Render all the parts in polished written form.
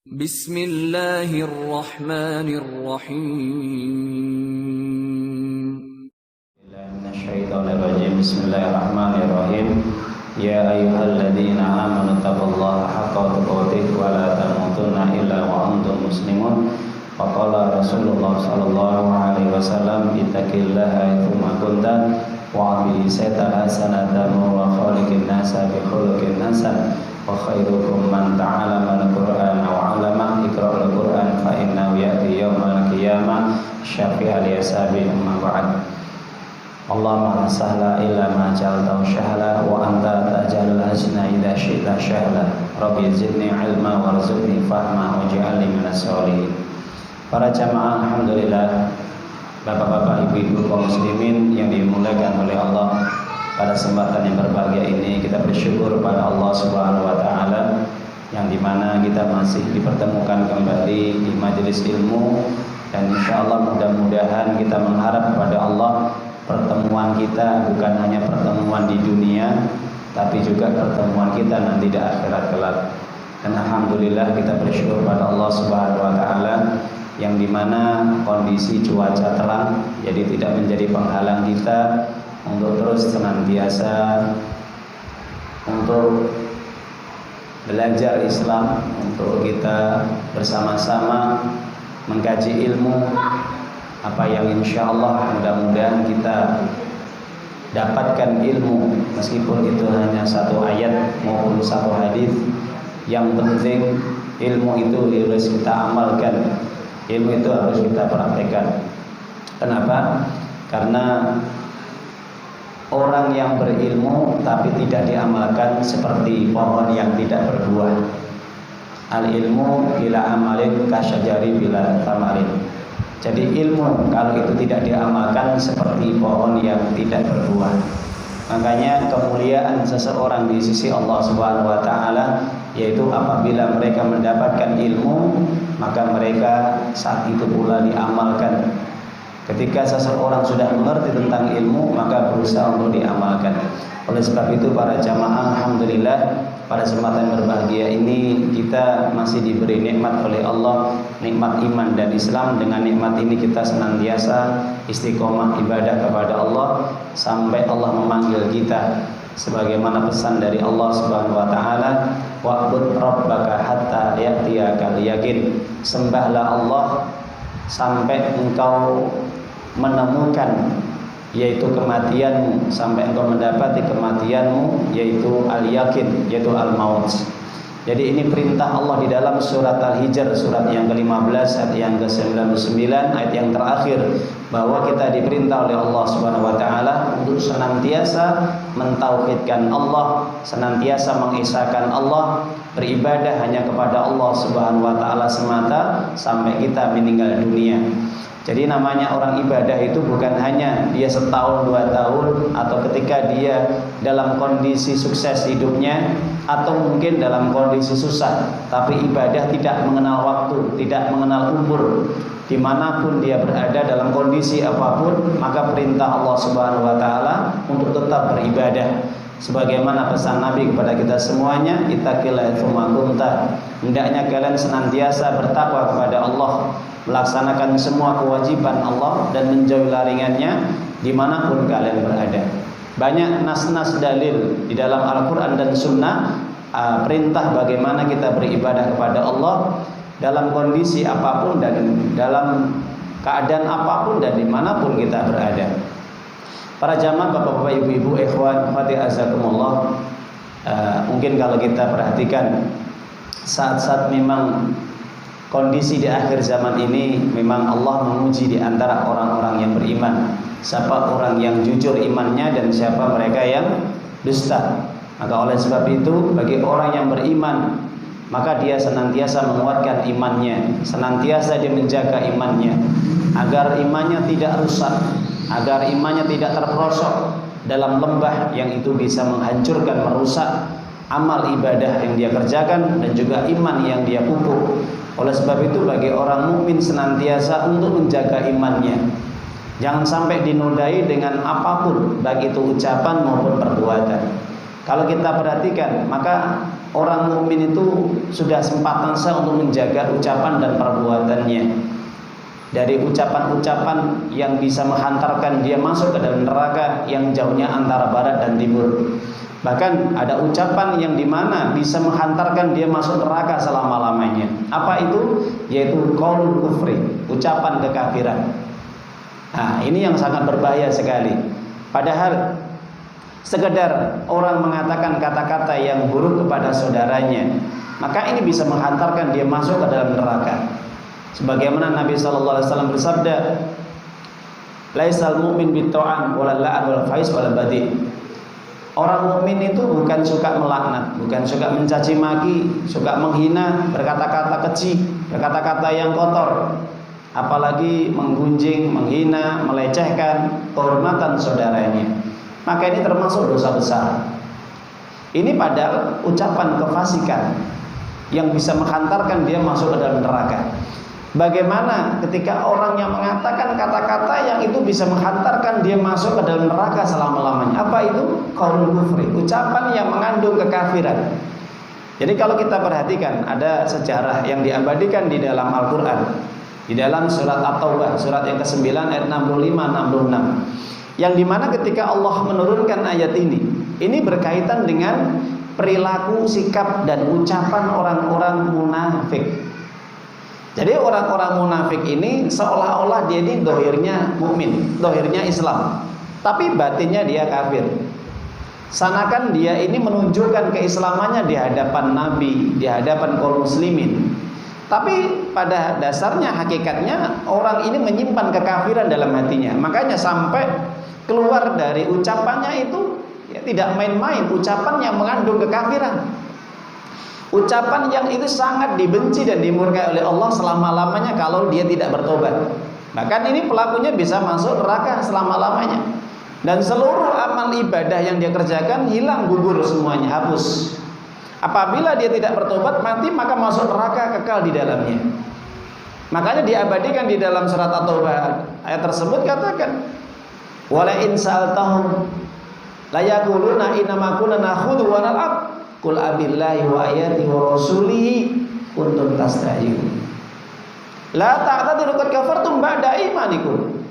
Bismillahirrahmanirrahim. Bismillahirrahmanirrahim. Ya ayyuhalladzina amanu taqullaha haqqa tuqatih wa la tamutunna illa wa antum muslimun. Faqala Rasulullah sallallahu alaihi wasallam, ittaqillaha haitsuma kunta wa bi sayta hasanatan wa khaliqin nasa bi khuluqin hasan wa khairukum man ta'allama al-Qur'ana wa 'allama. Iqra'ul Qur'an fa innahu ya'ti yaumal qiyamah syafi'al yasabi amma ba'd. Allahumma sahla illa ma ja'altahu sahla wa anta taj'alul hazna idza syi'ta sahla. Rabbi zidni ilma warzuqni fahma waj'alni minas sholihin. Para jamaah, alhamdulillah, bapak-bapak, ibu-ibu kaum muslimin yang dimuliakan oleh Allah, pada kesempatan yang berbahagia ini kita bersyukur pada Allah Subhanahu wa taala yang dimana kita masih dipertemukan kembali di majelis ilmu, dan insyaallah mudah-mudahan kita mengharap kepada Allah pertemuan kita bukan hanya pertemuan di dunia, tapi juga pertemuan kita nanti di akhirat kelak. Dan alhamdulillah kita bersyukur pada Allah Subhanahu wa taala yang dimana kondisi cuaca terang, jadi tidak menjadi penghalang kita untuk terus senantiasa untuk belajar Islam, untuk kita bersama-sama mengkaji ilmu apa yang insya Allah mudah-mudahan kita dapatkan ilmu, meskipun itu hanya satu ayat maupun satu hadis. Yang penting ilmu itu harus kita amalkan, ilmu itu harus kita praktekkan. Kenapa? Karena orang yang berilmu tapi tidak diamalkan seperti pohon yang tidak berbuah. Al ilmu bila amalin kasyajari bila tamalin. Jadi ilmu kalau itu tidak diamalkan seperti pohon yang tidak berbuah. Makanya kemuliaan seseorang di sisi Allah Subhanahu wa taala yaitu apabila mereka mendapatkan ilmu, maka mereka saat itu pula diamalkan. Ketika seseorang sudah mengerti tentang ilmu, maka berusaha untuk diamalkan. Oleh sebab itu para jamaah, alhamdulillah pada kesempatan berbahagia ini kita masih diberi nikmat oleh Allah, nikmat iman dan Islam. Dengan nikmat ini kita senantiasa istiqomah ibadah kepada Allah sampai Allah memanggil kita, sebagaimana pesan dari Allah Subhanahu wa taala, wa'bud rabbaka hatta ya'tiyakal yaqin. Sembahlah Allah sampai engkau menemukan yaitu kematianmu, sampai engkau mendapati kematianmu, yaitu al-yakin, yaitu al-maut. Jadi ini perintah Allah di dalam surat Al-Hijr, surat yang ke-15 ayat yang ke-99, ayat yang terakhir, bahwa kita diperintah oleh Allah Subhanahu wa taala untuk senantiasa mentauhidkan Allah, senantiasa mengesahkan Allah, beribadah hanya kepada Allah Subhanahu wa taala semata sampai kita meninggal dunia. Jadi namanya orang ibadah itu bukan hanya dia setahun, 2 tahun, atau ketika dia dalam kondisi sukses hidupnya, atau mungkin dalam kondisi susah. Tapi ibadah tidak mengenal waktu, tidak mengenal umur. Dimanapun dia berada, dalam kondisi apapun, maka perintah Allah Subhanahu wa taala untuk tetap beribadah. Sebagaimana pesan Nabi kepada kita semuanya, ittaqillaha haitsuma kunta. Hendaknya kalian senantiasa bertakwa kepada Allah, melaksanakan semua kewajiban Allah dan menjauhi larangannya dimanapun kalian berada. Banyak nas-nas dalil di dalam Al-Quran dan Sunnah perintah bagaimana kita beribadah kepada Allah dalam kondisi apapun dan dalam keadaan apapun dan dimanapun kita berada. Para jamaah, bapak-bapak, ibu-ibu, ikhwan, hati azakumullah, mungkin kalau kita perhatikan saat-saat memang kondisi di akhir zaman ini, memang Allah menguji di antara orang-orang yang beriman, siapa orang yang jujur imannya dan siapa mereka yang dusta. Maka oleh sebab itu bagi orang yang beriman, maka dia senantiasa menguatkan imannya, senantiasa dia menjaga imannya agar imannya tidak rusak, agar imannya tidak terperosok dalam lembah yang itu bisa menghancurkan, merusak amal ibadah yang dia kerjakan dan juga iman yang dia pupuk. Oleh sebab itu bagi orang mukmin senantiasa untuk menjaga imannya. Jangan sampai dinodai dengan apapun, baik itu ucapan maupun perbuatan. Kalau kita perhatikan, maka orang mukmin itu sudah sempatannya untuk menjaga ucapan dan perbuatannya. Dari ucapan-ucapan yang bisa menghantarkan dia masuk ke dalam neraka yang jauhnya antara barat dan timur. Bahkan ada ucapan yang dimana bisa menghantarkan dia masuk neraka selama-lamanya. Apa itu? Yaitu qaulul kufri, ucapan kekafiran. Nah, ini yang sangat berbahaya sekali. Padahal sekedar orang mengatakan kata-kata yang buruk kepada saudaranya, maka ini bisa menghantarkan dia masuk ke dalam neraka. Sebagaimana Nabi SAW bersabda, laisal mu'min bitta'an wala la'an wal faiz wal badi. Orang mukmin itu bukan suka melaknat, bukan suka mencaci maki, suka menghina, berkata-kata keji, berkata-kata yang kotor, apalagi menggunjing, menghina, melecehkan kehormatan saudaranya. Maka ini termasuk dosa besar. Ini padahal ucapan kefasikan yang bisa menghantarkan dia masuk ke dalam neraka. Bagaimana ketika orang yang mengatakan kata-kata yang itu bisa menghantarkan dia masuk ke dalam neraka selama-lamanya? Apa itu? Qaulul kufri, ucapan yang mengandung kekafiran. Jadi kalau kita perhatikan, ada sejarah yang diabadikan di dalam Al-Quran, di dalam surat At-Taubah, surat yang ke-9 ayat 65-66, yang dimana ketika Allah menurunkan ayat ini berkaitan dengan perilaku, sikap, dan ucapan orang-orang munafik. Jadi orang-orang munafik ini seolah-olah dia ini dohirnya mukmin, dohirnya Islam, tapi batinnya dia kafir. Sanakan dia ini menunjukkan keislamannya di hadapan Nabi, di hadapan kaum muslimin. Tapi pada dasarnya, hakikatnya orang ini menyimpan kekafiran dalam hatinya. Makanya sampai keluar dari ucapannya itu ya, tidak main-main, ucapan yang mengandung kekafiran. Ucapan yang itu sangat dibenci dan dimurkai oleh Allah selama-lamanya kalau dia tidak bertobat. Bahkan ini pelakunya bisa masuk neraka selama-lamanya. Dan seluruh amal ibadah yang dia kerjakan hilang, gugur semuanya, hapus. Apabila dia tidak bertobat, mati, maka masuk neraka, kekal di dalamnya. Makanya diabadikan di dalam surat At-Taubah, ayat tersebut katakan, wala in sa'altahum la yaquluna inna ma kunna nakhudhu wa nal'ab qul abillahi wa ayatihi wa rasulihi kuntum tastahzi'un la ta'tadiru qad kafartum ba'da imanikum.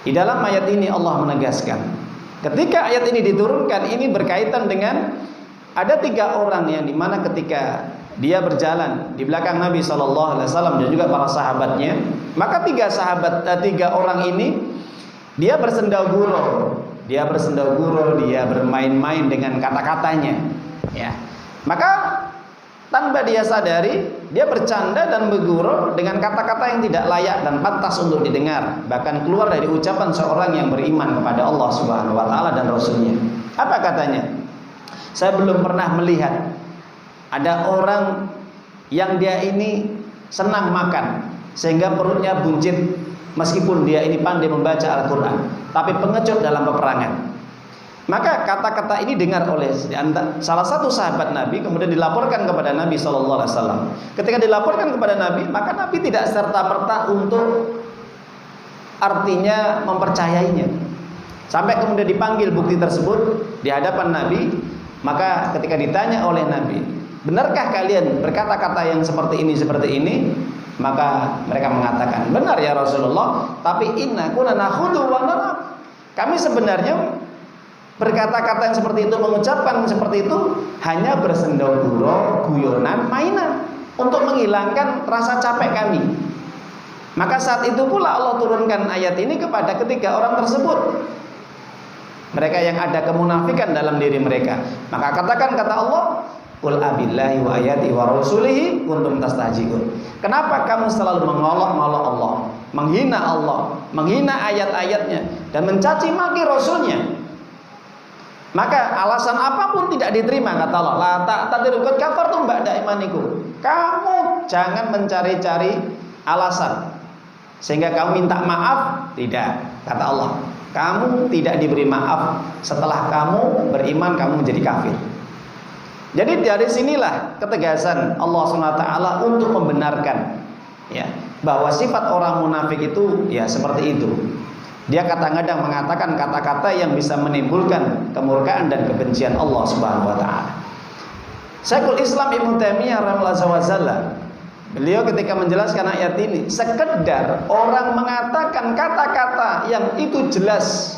Di dalam ayat ini Allah menegaskan, ketika ayat ini diturunkan, ini berkaitan dengan ada 3 orang yang dimana ketika dia berjalan di belakang Nabi SAW dan juga para sahabatnya, maka 3 orang ini dia bersendagurau, dia bermain-main dengan kata-katanya, ya. Maka tanpa dia sadari, dia bercanda dan bergurau dengan kata-kata yang tidak layak dan pantas untuk didengar, bahkan keluar dari ucapan seorang yang beriman kepada Allah Subhanahu wa taala dan Rasulnya. Apa katanya? Saya belum pernah melihat ada orang yang dia ini senang makan sehingga perutnya buncit, meskipun dia ini pandai membaca Al-Quran, tapi pengecut dalam peperangan. Maka kata-kata ini dengar oleh salah satu sahabat Nabi, kemudian dilaporkan kepada Nabi SAW. Ketika dilaporkan kepada Nabi, maka Nabi tidak serta-merta untuk artinya mempercayainya. Sampai kemudian dipanggil bukti tersebut di hadapan Nabi. Maka ketika ditanya oleh Nabi, benarkah kalian berkata-kata yang seperti ini? Maka mereka mengatakan, benar ya Rasulullah, tapi inna kunna nakhudhu wa nal'ab. Kami sebenarnya berkata-kata yang seperti itu, mengucapkan seperti itu hanya bersendagurau, guyonan, mainan untuk menghilangkan rasa capek kami. Maka saat itu pula Allah turunkan ayat ini kepada ketiga orang tersebut, mereka yang ada kemunafikan dalam diri mereka. Maka katakan, kata Allah, qul abillahi wa ayatihi wa rasulihi kuntum tastahzi'un. Kenapa kamu selalu mengolok-olok Allah, menghina ayat-ayatnya dan mencaci maki Rasulnya? Maka alasan apapun tidak diterima, kata Allah. La ta'tadiru qad kafartum ba'da imanikum. Kamu jangan mencari-cari alasan sehingga kamu minta maaf. Tidak, kata Allah. Kamu tidak diberi maaf setelah kamu beriman, kamu menjadi kafir. Jadi dari sinilah ketegasan Allah SWT untuk membenarkan, ya, bahwa sifat orang munafik itu ya seperti itu. Dia kadang-kadang mengatakan kata-kata yang bisa menimbulkan kemurkaan dan kebencian Allah Subhanahu wa taala. Syekhul Islam Ibnu Taimiyah rahimahullah, beliau ketika menjelaskan ayat ini, sekedar orang mengatakan kata-kata yang itu jelas,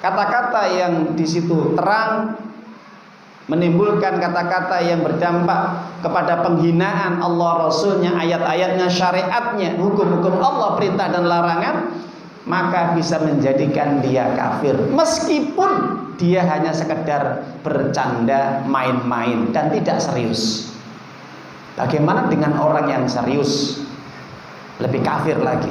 kata-kata yang di situ terang, menimbulkan kata-kata yang berdampak kepada penghinaan Allah, Rasulnya, ayat-ayatnya, syariatnya, hukum-hukum Allah, perintah dan larangan, maka bisa menjadikan dia kafir meskipun dia hanya sekedar bercanda, main-main dan tidak serius. Bagaimana dengan orang yang serius? Lebih kafir lagi.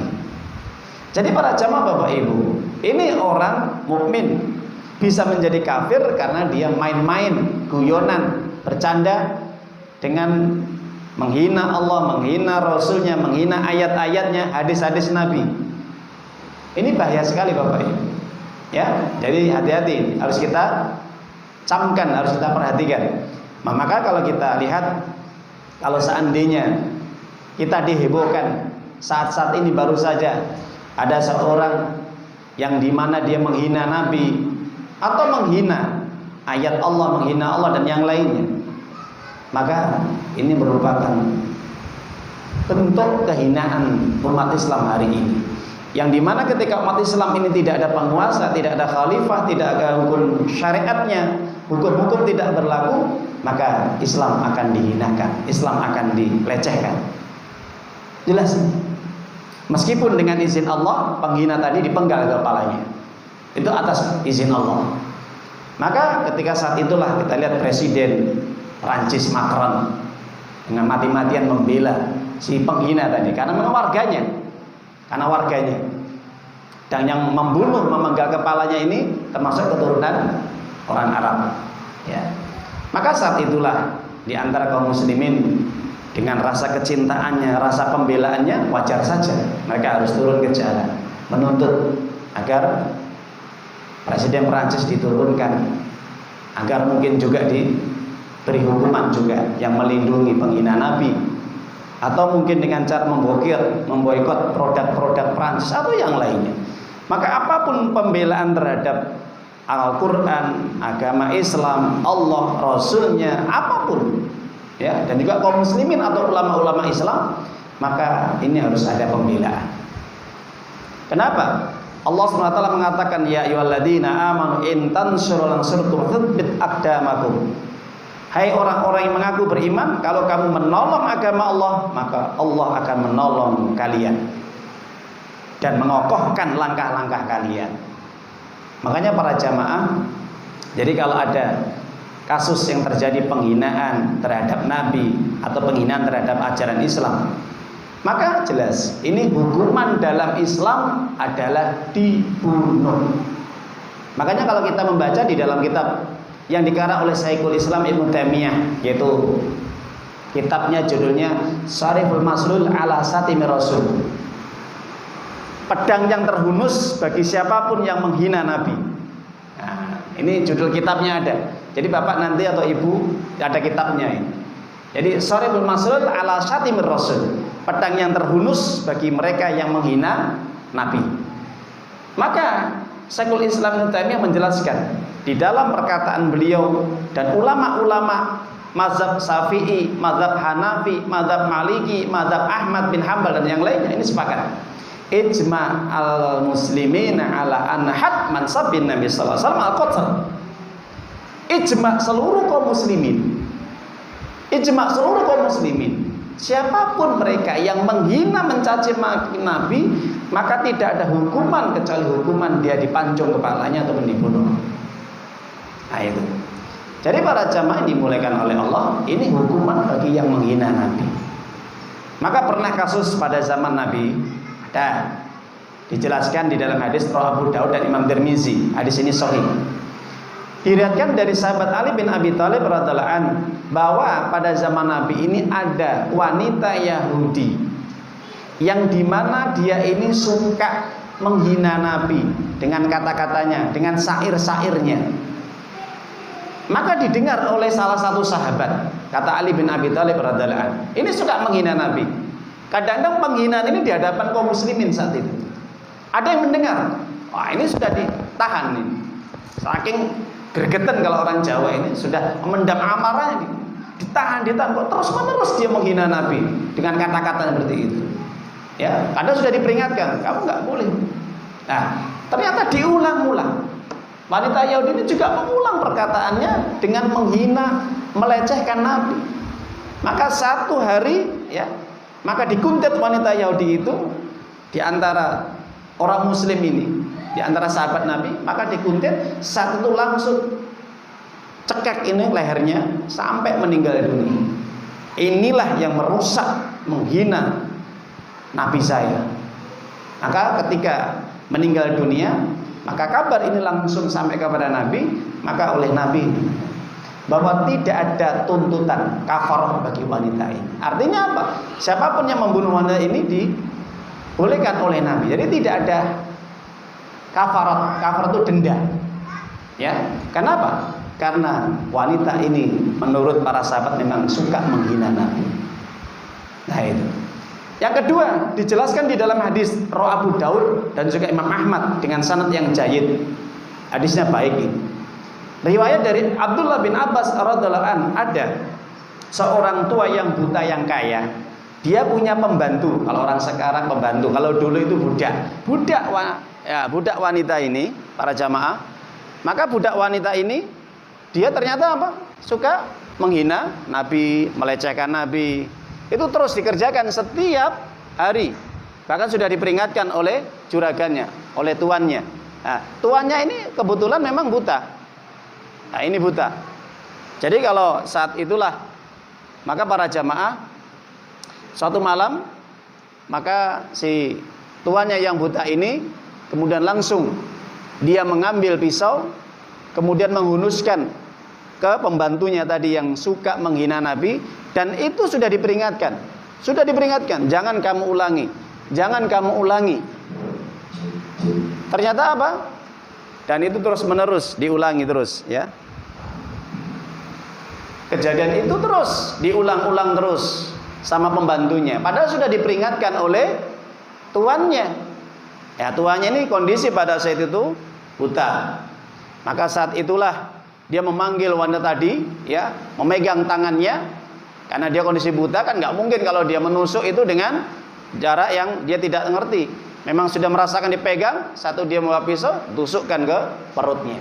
Jadi para jamaah Bapak Ibu, ini orang mukmin bisa menjadi kafir karena dia main-main, guyonan, bercanda dengan menghina Allah, menghina Rasulnya, menghina ayat-ayatnya, hadis-hadis Nabi. Ini bahaya sekali Bapak Ibu. Ya, jadi hati-hati, harus kita camkan, harus kita perhatikan. Maka kalau kita lihat, kalau seandainya kita dihebohkan saat-saat ini baru saja ada seorang yang dimana dia menghina Nabi atau menghina ayat Allah, menghina Allah dan yang lainnya, maka ini merupakan bentuk kehinaan umat Islam hari ini. Yang dimana ketika umat Islam ini tidak ada penguasa, tidak ada khalifah, tidak ada hukum syariatnya, hukum-hukum tidak berlaku, maka Islam akan dihinakan, Islam akan dilecehkan. Jelas. Meskipun dengan izin Allah, penghina tadi dipenggal kepalanya. Itu atas izin Allah. Maka ketika saat itulah kita lihat Presiden Prancis Macron dengan mati-matian membela si penghina tadi karena memang warganya. Dan yang membunuh, memenggal kepalanya ini termasuk keturunan orang Arab, ya. Maka saat itulah di antara kaum muslimin dengan rasa kecintaannya, rasa pembelaannya, wajar saja mereka harus turun ke jalan menuntut agar Presiden Prancis diturunkan, agar mungkin juga diberi hukuman juga yang melindungi penghina Nabi, atau mungkin dengan cara memboikot produk-produk Prancis atau yang lainnya. Maka apapun pembelaan terhadap Al-Quran, agama Islam, Allah, Rasulnya, apapun, ya, dan juga kaum muslimin atau ulama-ulama Islam, maka ini harus ada pembelaan. Kenapa? Allah SWT mengatakan, ya ayyuhalladzina amanu in tansurullaha yansurkum tsabbit aqdamakum. Hai orang-orang yang mengaku beriman, kalau kamu menolong agama Allah, maka Allah akan menolong kalian dan mengokohkan langkah-langkah kalian. Makanya para jamaah, jadi kalau ada kasus yang terjadi penghinaan terhadap Nabi atau penghinaan terhadap ajaran Islam, maka jelas ini hukuman dalam Islam adalah dibunuh. Makanya kalau kita membaca di dalam kitab yang dikarang oleh Syekhul Islam Ibnu Taimiyah, yaitu kitabnya judulnya Syarihul Maslul ala Satimir Rasul, pedang yang terhunus bagi siapapun yang menghina Nabi. Nah, ini judul kitabnya ada. Jadi bapak nanti atau ibu ada kitabnya ini. Jadi Syarihul Maslul ala Satimir Rasul, pedang yang terhunus bagi mereka yang menghina Nabi. Maka Syekhul Islam Ibnu Taimiyah menjelaskan di dalam perkataan beliau dan ulama-ulama mazhab Syafi'i, mazhab Hanafi, mazhab Maliki, mazhab Ahmad bin Hanbal dan yang lainnya, ini sepakat. Ijma' al-muslimina ala anna hatman sabbin Nabi sallallahu alaihi wasallam al-qatl. Ijma' seluruh kaum muslimin. Ijma' seluruh kaum muslimin. Siapapun mereka yang menghina, mencaci maki Nabi, maka tidak ada hukuman kecuali hukuman dia dipancung kepalanya atau dibunuh. Nah itu. Jadi para jamaah dimulaikan oleh Allah, ini hukuman bagi yang menghina Nabi. Maka pernah kasus pada zaman Nabi, ada dijelaskan di dalam hadis riwayat Abu Daud dan Imam Tirmizi. Hadis ini sahih. Diriwayatkan dari sahabat Ali bin Abi Thalib radhiyallahu anhu bahwa pada zaman Nabi ini ada wanita Yahudi yang dimana dia ini suka menghina Nabi dengan kata-katanya, dengan syair-syairnya. Maka didengar oleh salah satu sahabat, kata Ali bin Abi Thalib radhiyallahu anhu, ini suka menghina Nabi. Kadang-kadang penghinaan ini di hadapan kaum muslimin saat itu. Ada yang mendengar, wah ini sudah ditahan nih. Saking gregetan kalau orang Jawa ini, sudah memendam amarah ini. Ditahan, kok terus-menerus dia menghina Nabi dengan kata-kata seperti itu. Ya, kadang sudah diperingatkan, kamu nggak boleh. Nah, ternyata diulang-ulang. Wanita Yahudi ini juga mengulang perkataannya dengan menghina, melecehkan Nabi. Maka satu hari, ya, maka dikuntit wanita Yahudi itu di antara orang Muslim ini, di antara sahabat Nabi, maka dikuntit, saat itu langsung cekek ini lehernya sampai meninggal dunia. Inilah yang merusak, menghina Nabi saya. Maka ketika meninggal dunia, maka kabar ini langsung sampai kepada Nabi. Maka oleh Nabi bahwa tidak ada tuntutan kafarah bagi wanita ini. Artinya apa? Siapapun yang membunuh wanita ini dibolehkan oleh Nabi. Jadi tidak ada kafarat. Kafarat itu denda. Ya, kenapa? Karena wanita ini menurut para sahabat memang suka menghina Nabi. Nah itu. Yang kedua dijelaskan di dalam hadis Rawi Abu Daud dan juga Imam Ahmad dengan sanad yang jayyid. Hadisnya baik ini. Riwayat dari Abdullah bin Abbas radhiyallahu an, ada seorang tua yang buta yang kaya. Dia punya pembantu. Kalau orang sekarang pembantu, kalau dulu itu budak. Budak wanita ini, para jamaah. Maka budak wanita ini dia ternyata apa? Suka menghina Nabi, melecehkan Nabi. Itu terus dikerjakan setiap hari. Bahkan sudah diperingatkan oleh juragannya, oleh tuannya. Nah, tuannya ini kebetulan memang buta. Nah, ini buta. Jadi kalau saat itulah, maka para jamaah suatu malam, maka si tuannya yang buta ini kemudian langsung dia mengambil pisau, kemudian menghunuskan ke pembantunya tadi yang suka menghina Nabi. Dan itu sudah diperingatkan, jangan kamu ulangi, jangan kamu ulangi. Ternyata apa? Dan itu terus menerus diulangi terus, ya. Kejadian itu terus diulang-ulang terus sama pembantunya. Padahal sudah diperingatkan oleh tuannya. Ya, tuannya ini kondisi pada saat itu buta. Maka saat itulah dia memanggil wanita tadi, ya, memegang tangannya. Karena dia kondisi buta kan nggak mungkin kalau dia menusuk itu dengan jarak yang dia tidak mengerti. Memang sudah merasakan dipegang, satu dia membawa pisau, tusukkan ke perutnya.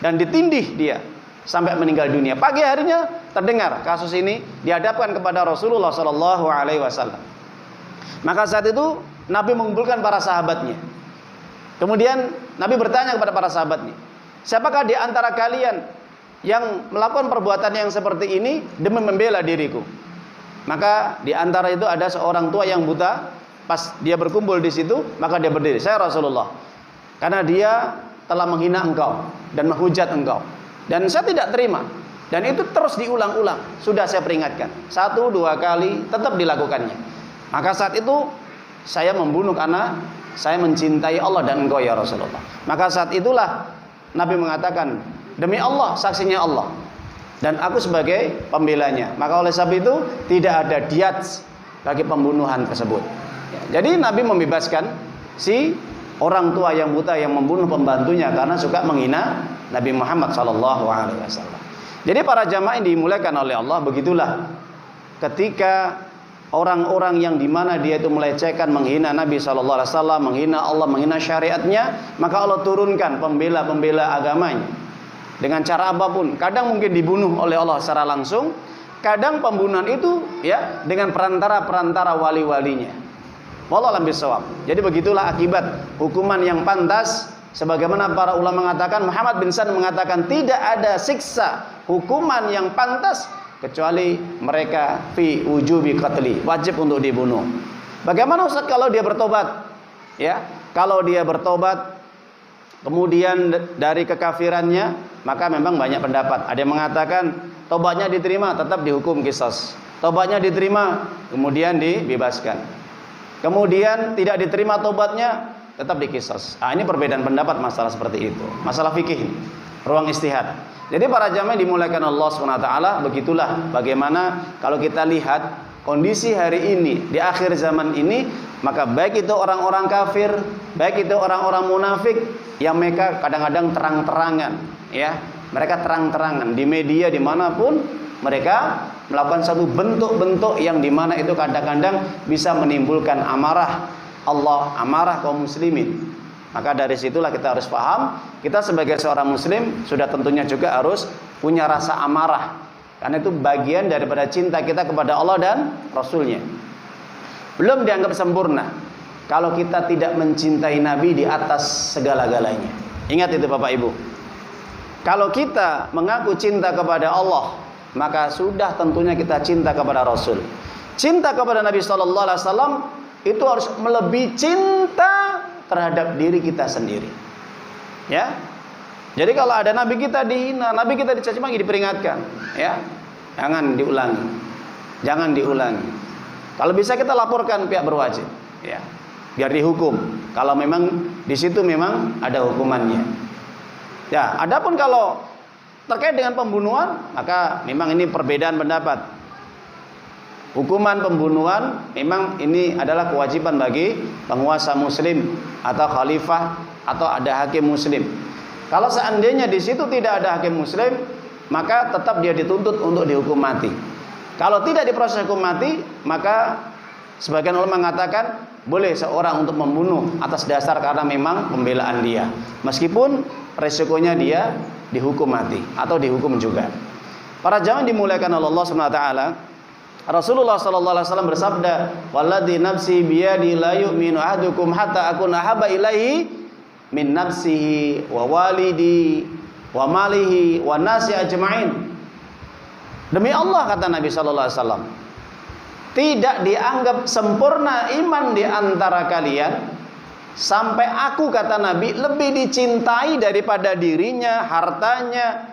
Dan ditindih dia sampai meninggal dunia. Pagi harinya terdengar kasus ini dihadapkan kepada Rasulullah SAW. Maka saat itu Nabi mengumpulkan para sahabatnya. Kemudian Nabi bertanya kepada para sahabatnya, siapakah di antara kalian yang melakukan perbuatan yang seperti ini demi membela diriku? Maka di antara itu ada seorang tua yang buta. Pas dia berkumpul di situ, maka dia berdiri, saya Rasulullah, karena dia telah menghina engkau dan menghujat engkau, dan saya tidak terima. Dan itu terus diulang-ulang. Sudah saya peringatkan 1-2 kali, tetap dilakukannya. Maka saat itu saya membunuh karena saya mencintai Allah dan engkau ya Rasulullah. Maka saat itulah Nabi mengatakan, demi Allah, saksinya Allah, dan aku sebagai pembelanya. Maka oleh sebab itu tidak ada diyat bagi pembunuhan tersebut. Jadi Nabi membebaskan si orang tua yang buta yang membunuh pembantunya karena suka menghina Nabi Muhammad SAW. Jadi para jamaah yang dimuliakan oleh Allah, begitulah ketika orang-orang yang dimana dia itu melecehkan, menghina Nabi SAW, menghina Allah, menghina syariatnya, maka Allah turunkan pembela-pembela agamanya dengan cara apapun. Kadang mungkin dibunuh oleh Allah secara langsung, kadang pembunuhan itu ya dengan perantara wali-walinya. Wallahu a'lam bishawab. Jadi begitulah akibat hukuman yang pantas, sebagaimana para ulama mengatakan, Muhammad bin San mengatakan tidak ada siksa hukuman yang pantas kecuali mereka fi wujubi qatli, wajib untuk dibunuh. Bagaimana Ustaz kalau dia bertobat? Ya, kalau dia bertobat kemudian dari kekafirannya, maka memang banyak pendapat. Ada yang mengatakan tobatnya diterima, tetap dihukum qisas. Tobatnya diterima, kemudian dibebaskan. Kemudian tidak diterima tobatnya, tetap diqisas. Ini perbedaan pendapat masalah seperti itu. Masalah fikih, ruang istihad. Jadi para jamaah dimuliakan Allah SWT, begitulah bagaimana kalau kita lihat kondisi hari ini di akhir zaman ini, maka baik itu orang-orang kafir, baik itu orang-orang munafik yang mereka kadang-kadang terang-terangan, ya, mereka terang-terangan di media dimanapun mereka melakukan satu bentuk-bentuk yang dimana itu kadang-kadang bisa menimbulkan amarah Allah, amarah kaum muslimin. Maka dari situlah kita harus paham, kita sebagai seorang muslim sudah tentunya juga harus punya rasa amarah, karena itu bagian daripada cinta kita kepada Allah dan Rasulnya. Belum dianggap sempurna kalau kita tidak mencintai Nabi di atas segala-galanya. Ingat itu Bapak Ibu. Kalau kita mengaku cinta kepada Allah, maka sudah tentunya kita cinta kepada Rasul. Cinta kepada Nabi Sallallahu Alaihi Wasallam itu harus melebihi cinta terhadap diri kita sendiri. Ya. Jadi kalau ada Nabi kita dihina, Nabi kita dicaci maki, diperingatkan, ya, jangan diulangi, jangan diulangi. Kalau bisa kita laporkan pihak berwajib, ya, biar dihukum. Kalau memang di situ memang ada hukumannya. Ya, adapun kalau terkait dengan pembunuhan, maka memang ini perbedaan pendapat. Hukuman pembunuhan memang ini adalah kewajiban bagi penguasa muslim atau khalifah atau ada hakim muslim. Kalau seandainya di situ tidak ada hakim muslim, maka tetap dia dituntut untuk dihukum mati. Kalau tidak diproses hukum mati, maka sebagian ulama mengatakan boleh seorang untuk membunuh atas dasar karena memang pembelaan dia, meskipun resikonya dia dihukum mati atau dihukum juga. Para jamaah dimuliakan oleh Allah Subhanahu wa taala, Rasulullah sallallahu alaihi wasallam bersabda, "Walladzi nafsi biyadi la yu'minu ahadukum hatta akuna habba ilaihi min nafsihi wa walidi wa malihi wa nasi ajma'in." Demi Allah, kata Nabi sallallahu alaihi wasallam, tidak dianggap sempurna iman di antara kalian sampai aku, kata Nabi, lebih dicintai daripada dirinya, hartanya,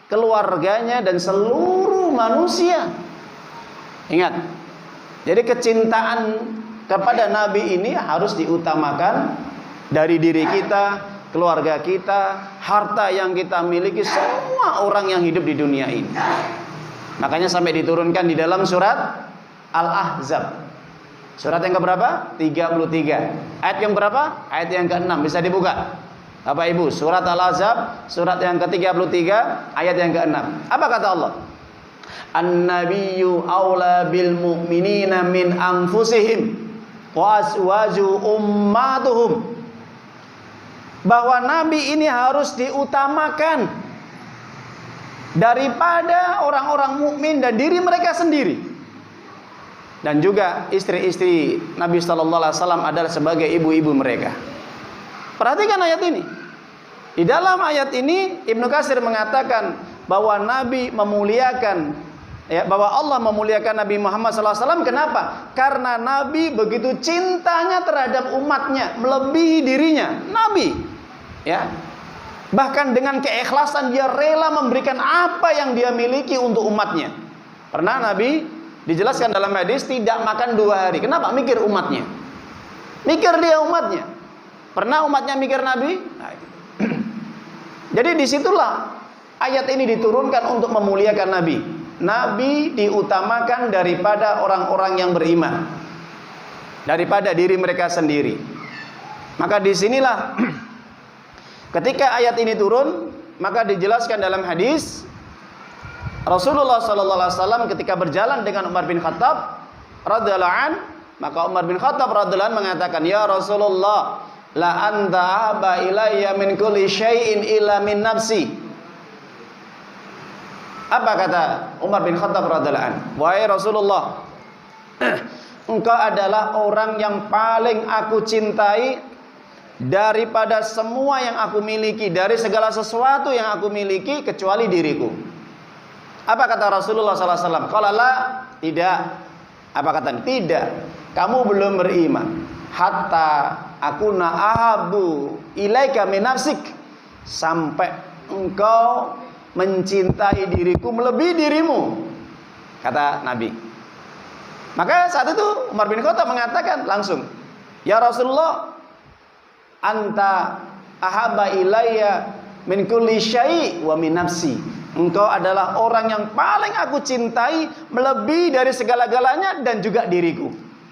keluarganya dan seluruh manusia. Ingat, jadi kecintaan kepada Nabi ini harus diutamakan dari diri kita, keluarga kita, harta yang kita miliki, semua orang yang hidup di dunia ini. Makanya sampai diturunkan di dalam surat Al-Ahzab. Surat yang keberapa? 33. Ayat yang berapa? Ayat yang ke-6. Bisa dibuka Bapak Ibu, surat Al-Ahzab, surat yang ke-33, ayat yang ke-6. Apa kata Allah? An-nabiyyu aula bil mu'minina min anfusihim wa azwaju ummatuhum. Bahwa Nabi ini harus diutamakan daripada orang-orang mukmin dan diri mereka sendiri. Dan juga istri-istri Nabi sallallahu alaihi wasallam adalah sebagai ibu-ibu mereka. Perhatikan ayat ini. Di dalam ayat ini Ibnu Katsir mengatakan bahwa Nabi memuliakan, ya, bahwa Allah memuliakan Nabi Muhammad sallallahu alaihi wasallam. Kenapa? Karena Nabi begitu cintanya terhadap umatnya, melebihi dirinya. Nabi, ya, bahkan dengan keikhlasan dia rela memberikan apa yang dia miliki untuk umatnya. Pernah Nabi dijelaskan dalam hadis tidak makan 2 hari. Kenapa? Mikir umatnya. Mikir dia umatnya. Pernah umatnya mikir Nabi? Nah, gitu. Jadi disitulah ayat ini diturunkan untuk memuliakan Nabi. Nabi diutamakan daripada orang-orang yang beriman, daripada diri mereka sendiri. Maka disinilah ketika ayat ini turun, maka dijelaskan dalam hadis Rasulullah sallallahu alaihi wasallam ketika berjalan dengan Umar bin Khattab radhiyallahu an, maka Umar bin Khattab radhiyallahu an mengatakan, "Ya Rasulullah, la anta haba ilayya min kulli syai'in illa min nafsi." Apa kata Umar bin Khattab radhiyallahu an? "Wahai Rasulullah, engkau adalah orang yang paling aku cintai daripada semua yang aku miliki, dari segala sesuatu yang aku miliki kecuali diriku." Apa kata Rasulullah SAW? Qala la, tidak. Apa kata? Tidak. Kamu belum beriman. Hatta akuna ahabu ilaika min nafsik. Sampai engkau mencintai diriku melebihi dirimu, kata Nabi. Maka saat itu Umar bin Khattab mengatakan langsung, "Ya Rasulullah, anta ahabba ilayya min kulli syai' wa min nafsi." engkau adalah orang yang paling aku cintai melebihi dari segala-galanya dan juga diriku.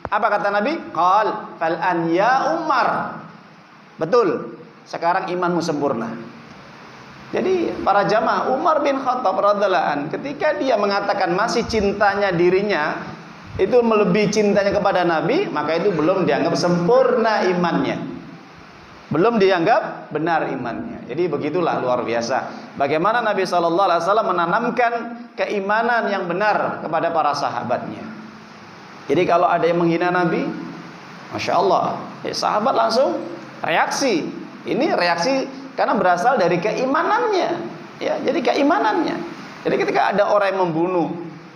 Apa kata Nabi? Qal fal'an ya Umar. Betul, sekarang imanmu sempurna. Jadi para jamaah, Umar bin Khattab radhiyallahu anhu ketika dia mengatakan masih cintanya dirinya itu melebihi cintanya kepada Nabi, maka itu belum dianggap sempurna imannya, belum dianggap benar imannya. Jadi begitulah luar biasa bagaimana Nabi SAW menanamkan keimanan yang benar kepada para sahabatnya. Jadi kalau ada yang menghina Nabi, Masya Allah, sahabat langsung reaksi. Ini reaksi karena berasal dari keimanannya, ya. Jadi keimanannya. Jadi ketika ada orang yang membunuh,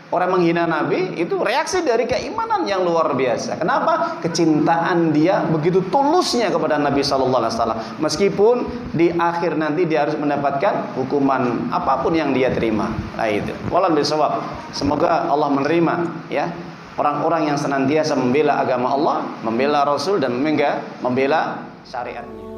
orang menghina Nabi, itu reaksi dari keimanan yang luar biasa. Kenapa? Kecintaan dia begitu tulusnya kepada Nabi Sallallahu Alaihi Wasallam. Meskipun di akhir nanti dia harus mendapatkan hukuman apapun yang dia terima. Nah itu. Wallahu bisawab. Semoga Allah menerima, ya, orang-orang yang senantiasa membela agama Allah, membela Rasul dan membela syariatnya.